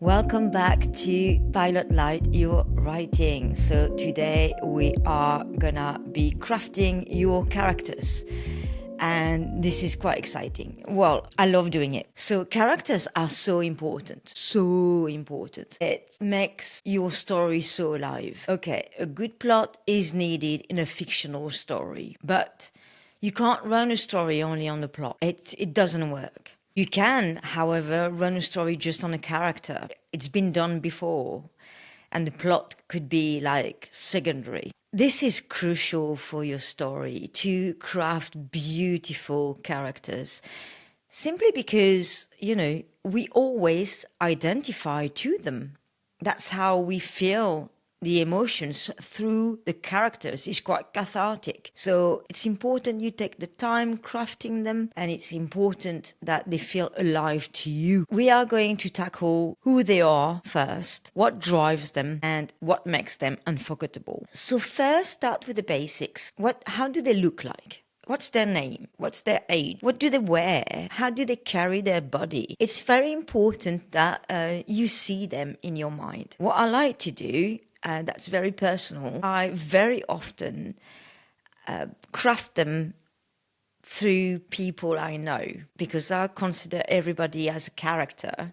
Welcome back to Pilot Light Your Writing. So today we are gonna be crafting your characters. And this is quite exciting. Well, I love doing it. So characters are so important. So important. It makes your story so alive. Okay, a good plot is needed in a fictional story, but you can't run a story only on the plot. It doesn't work. You can, however, run a story just on a character. It's been done before, and the plot could be like secondary. This is crucial for your story to craft beautiful characters. Simply because, we always identify to them. That's how we feel the emotions through the characters. Is quite cathartic. So it's important you take the time crafting them, and it's important that they feel alive to you. We are going to tackle who they are first, what drives them, and what makes them unforgettable. So first, start with the basics. How do they look like? What's their name? What's their age? What do they wear? How do they carry their body? It's very important that you see them in your mind. What I like to do, that's very personal, I very often craft them through people I know, because I consider everybody as a character.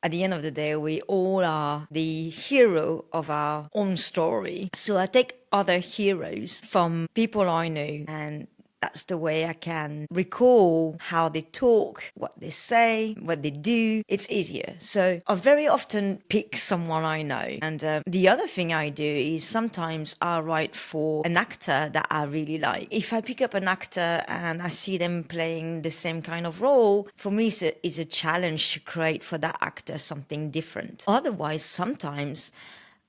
At the end of the day, we all are the hero of our own story. So I take other heroes from people I know, and that's the way I can recall how they talk, what they say, what they do. It's easier. So I very often pick someone I know. And the other thing I do is sometimes I write for an actor that I really like. If I pick up an actor and I see them playing the same kind of role, for me it's a challenge to create for that actor something different. Otherwise, sometimes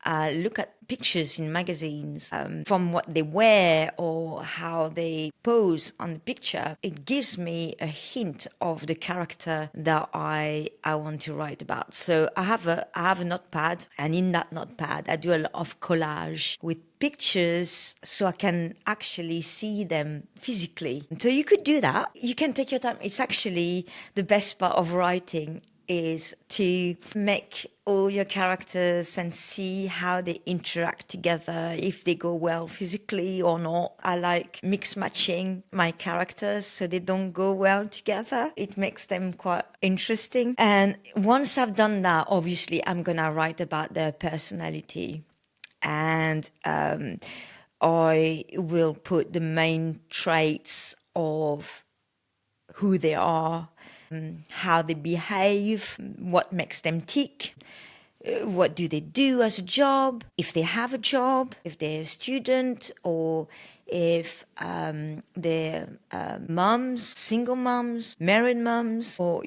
look at pictures in magazines from what they wear or how they pose on the picture. It gives me a hint of the character that I want to write about. So I have a notepad, and in that notepad I do a lot of collage with pictures so I can actually see them physically. So you could do that. You can take your time. It's actually the best part of writing, is to make all your characters and see how they interact together, if they go well physically or not. I like mix matching my characters so they don't go well together. It makes them quite interesting. And once I've done that, obviously I'm gonna write about their personality, and I will put the main traits of who they are, how they behave, what makes them tick, what do they do as a job, if they have a job, if they're a student, or if they're mums, single mums, married mums, or,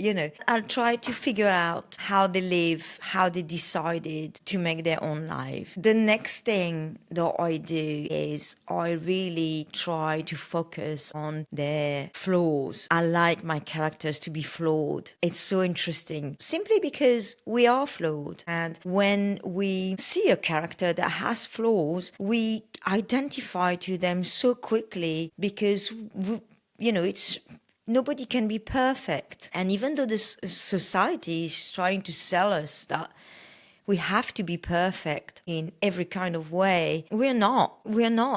I'll try to figure out how they live, how they decided to make their own life. The next thing that I do is I really try to focus on their flaws. I like my characters to be flawed. It's so interesting, simply because we are flawed. And when we see a character that has flaws, we identify to them so quickly, because it's nobody can be perfect. And even though this society is trying to sell us that we have to be perfect in every kind of way, we're not,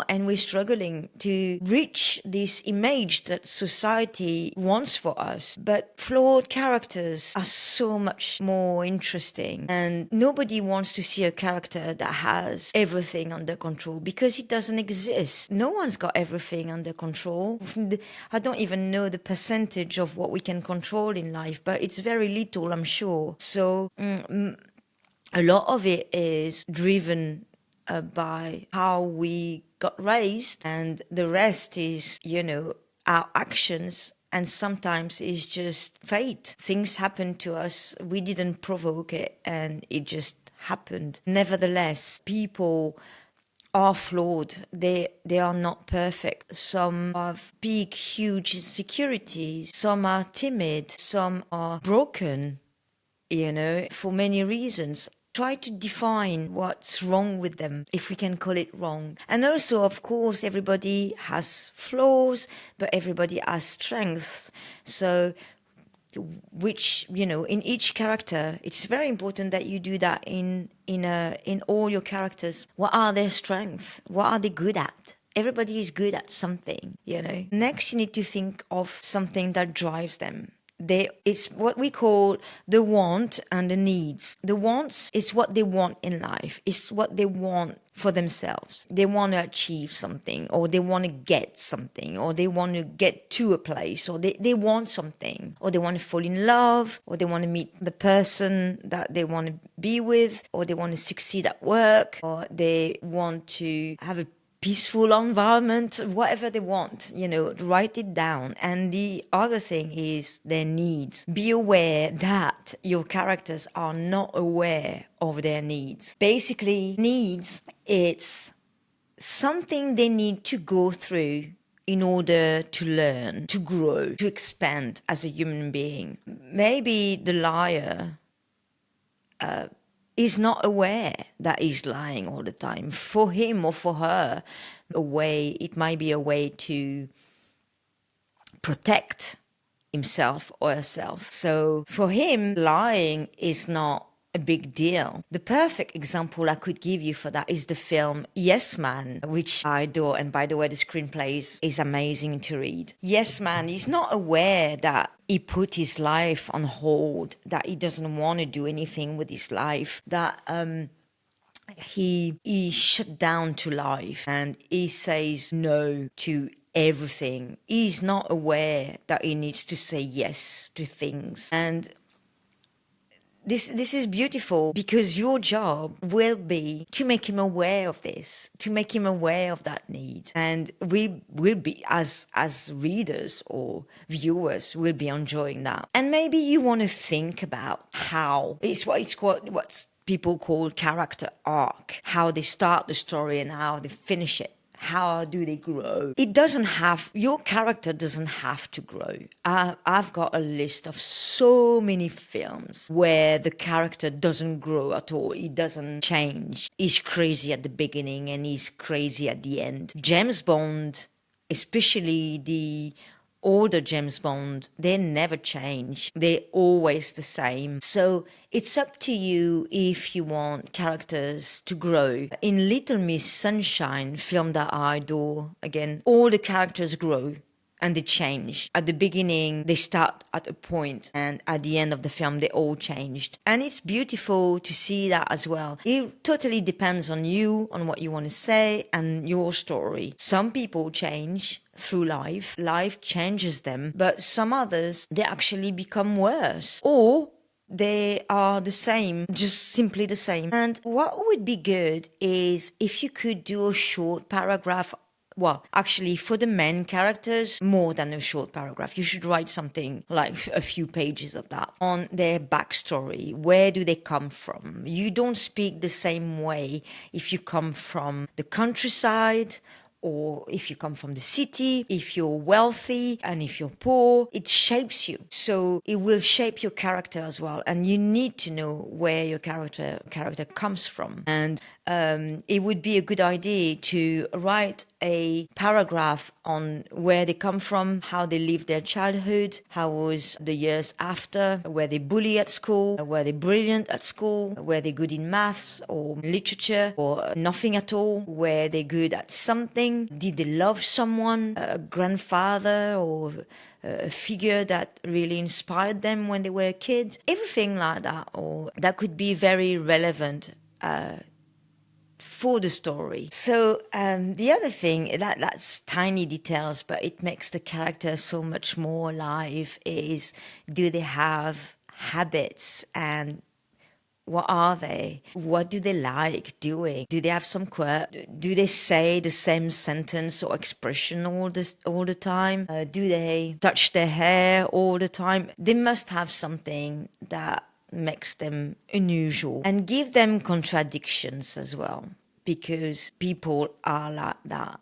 and we're struggling to reach this image that society wants for us. But flawed characters are so much more interesting, and nobody wants to see a character that has everything under control, because it doesn't exist. No one's got everything under control. I don't even know the percentage of what we can control in life, but it's very little, I'm sure. So a lot of it is driven by how we got raised, and the rest is, our actions. And sometimes it's just fate. Things happen to us. We didn't provoke it, and it just happened. Nevertheless, people are flawed. They are not perfect. Some have big, huge insecurities. Some are timid. Some are broken, for many reasons. Try to define what's wrong with them, if we can call it wrong. And also, of course, everybody has flaws, but everybody has strengths. So which, in each character, it's very important that you do that in all your characters. What are their strengths? What are they good at? Everybody is good at something. Next, you need to think of something that drives them. It's what we call the want and the needs. The wants is what they want in life. It's what they want for themselves. They want to achieve something, or they want to get something, or they want to get to a place, or they want something, or they want to fall in love, or they want to meet the person that they want to be with, or they want to succeed at work, or they want to have a peaceful environment, whatever they want, write it down. And the other thing is their needs. Be aware that your characters are not aware of their needs. Basically, needs, it's something they need to go through in order to learn, to grow, to expand as a human being. Maybe the liar is not aware that he's lying all the time. For him or for her, it might be a way to protect himself or herself. So for him, lying is not a big deal. The perfect example I could give you for that is the film Yes Man, which I adore. And by the way, the screenplay is amazing to read. Yes Man is not aware that he put his life on hold, that he doesn't want to do anything with his life, that he shut down to life and he says no to everything. He's not aware that he needs to say yes to things. And this is beautiful, because your job will be to make him aware of this, to make him aware of that need. And we will be, as readers or viewers, will be enjoying that. And maybe you want to think about how what's people call character arc, how they start the story and how they finish it. How do they grow? Your character doesn't have to grow. I've got a list of so many films where the character doesn't grow at all. He doesn't change. He's crazy at the beginning and he's crazy at the end. James Bond, especially the older James Bond, they never change. They're always the same. So it's up to you if you want characters to grow. In Little Miss Sunshine, film that I adore, again, all the characters grow and they change. At the beginning, they start at a point, and at the end of the film, they all changed. And it's beautiful to see that as well. It totally depends on you, on what you want to say, and your story. Some people change through life. Life changes them, but some others, they actually become worse. Or they are the same, just simply the same. And what would be good is if you could do a short paragraph. Well, actually, for the main characters, more than a short paragraph. You should write something like a few pages of that on their backstory. Where do they come from? You don't speak the same way if you come from the countryside, or if you come from the city, if you're wealthy and if you're poor. It shapes you. So it will shape your character as well. And you need to know where your character comes from. And it would be a good idea to write a paragraph on where they come from, how they lived their childhood, how was the years after, were they bullied at school, were they brilliant at school, were they good in maths or literature or nothing at all, were they good at something, did they love someone, a grandfather or a figure that really inspired them when they were a kid, everything like that, or that could be very relevant for the story. So the other thing, that's tiny details, but it makes the character so much more alive, is do they have habits, and what are they? What do they like doing? Do they have some quirk? Do they say the same sentence or expression all the time? Do they touch their hair all the time? They must have something that makes them unusual, and give them contradictions as well, because people are like that.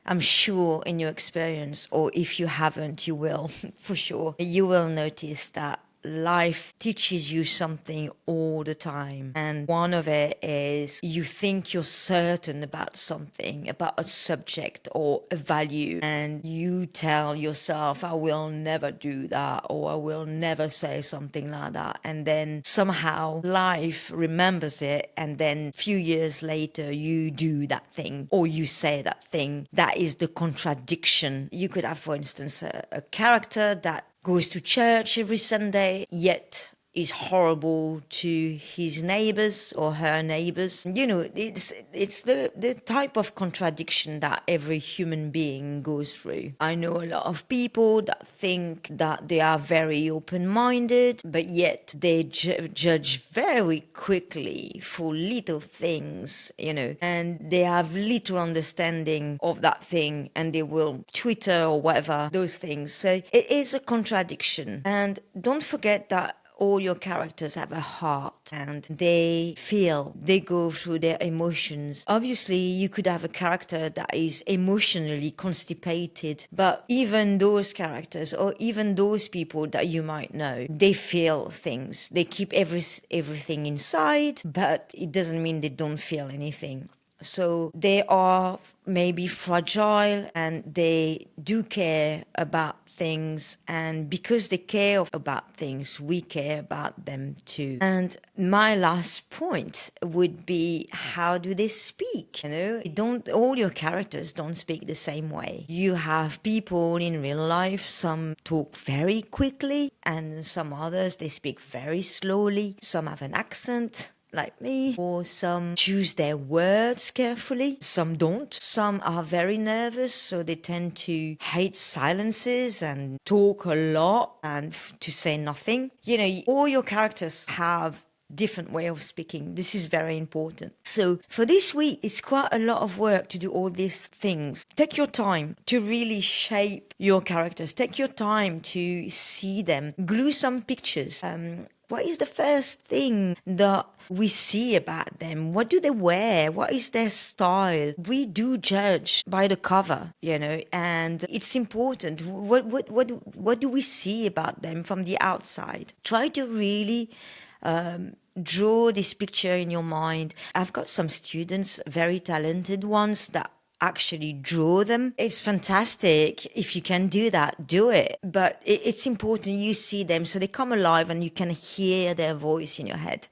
I'm sure in your experience, or if you haven't, you will for sure, you will notice that life teaches you something all the time. And one of it is you think you're certain about something, about a subject or a value, and you tell yourself, I will never do that, or I will never say something like that. And then somehow life remembers it, and then a few years later you do that thing or you say that thing. That is the contradiction. You could have, for instance, a character that goes to church every Sunday, yet is horrible to his neighbors or her neighbors. You know, it's the type of contradiction that every human being goes through. I know a lot of people that think that they are very open-minded, but yet they judge very quickly for little things, you know, and they have little understanding of that thing, and they will Twitter or whatever, those things. So it is a contradiction. And don't forget that all your characters have a heart and they feel, they go through their emotions. Obviously, you could have a character that is emotionally constipated, but even those characters or even those people that you might know, they feel things. They keep everything inside, but it doesn't mean they don't feel anything. So they are maybe fragile and they do care about things, and because they care about things, we care about them too. And my last point would be, how do they speak? You know, don't all your characters don't speak the same way. You have people in real life, some talk very quickly and some others they speak very slowly. Some have an accent like me, or some choose their words carefully, some don't. Some are very nervous, so they tend to hate silences and talk a lot and to say nothing. You know, all your characters have different way of speaking. This is very important. So for this week, it's quite a lot of work to do all these things. Take your time to really shape your characters. Take your time to see them. Glue some pictures. What is the first thing that we see about them? What do they wear? What is their style? We do judge by the cover, you know, and it's important. What do we see about them from the outside? Try to really draw this picture in your mind. I've got some students, very talented ones, that actually draw them. It's fantastic. If you can do that, do it. But it's important you see them so they come alive and you can hear their voice in your head.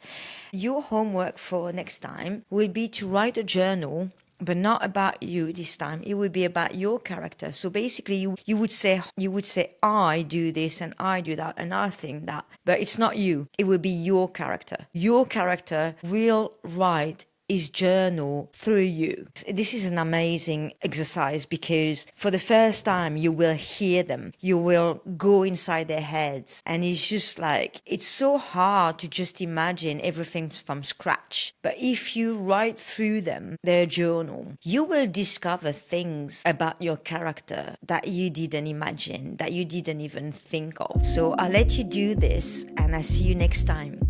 Your homework for next time will be to write a journal, but not about you this time. It would be about your character. So basically you would say I do this and I do that and I think that, but it's not you. It will be your character. Your character will write his journal through you. This is an amazing exercise because for the first time you will hear them. You will go inside their heads, and it's just like, it's so hard to just imagine everything from scratch. But if you write through them, their journal, you will discover things about your character that you didn't imagine, that you didn't even think of. So I'll let you do this and I'll see you next time.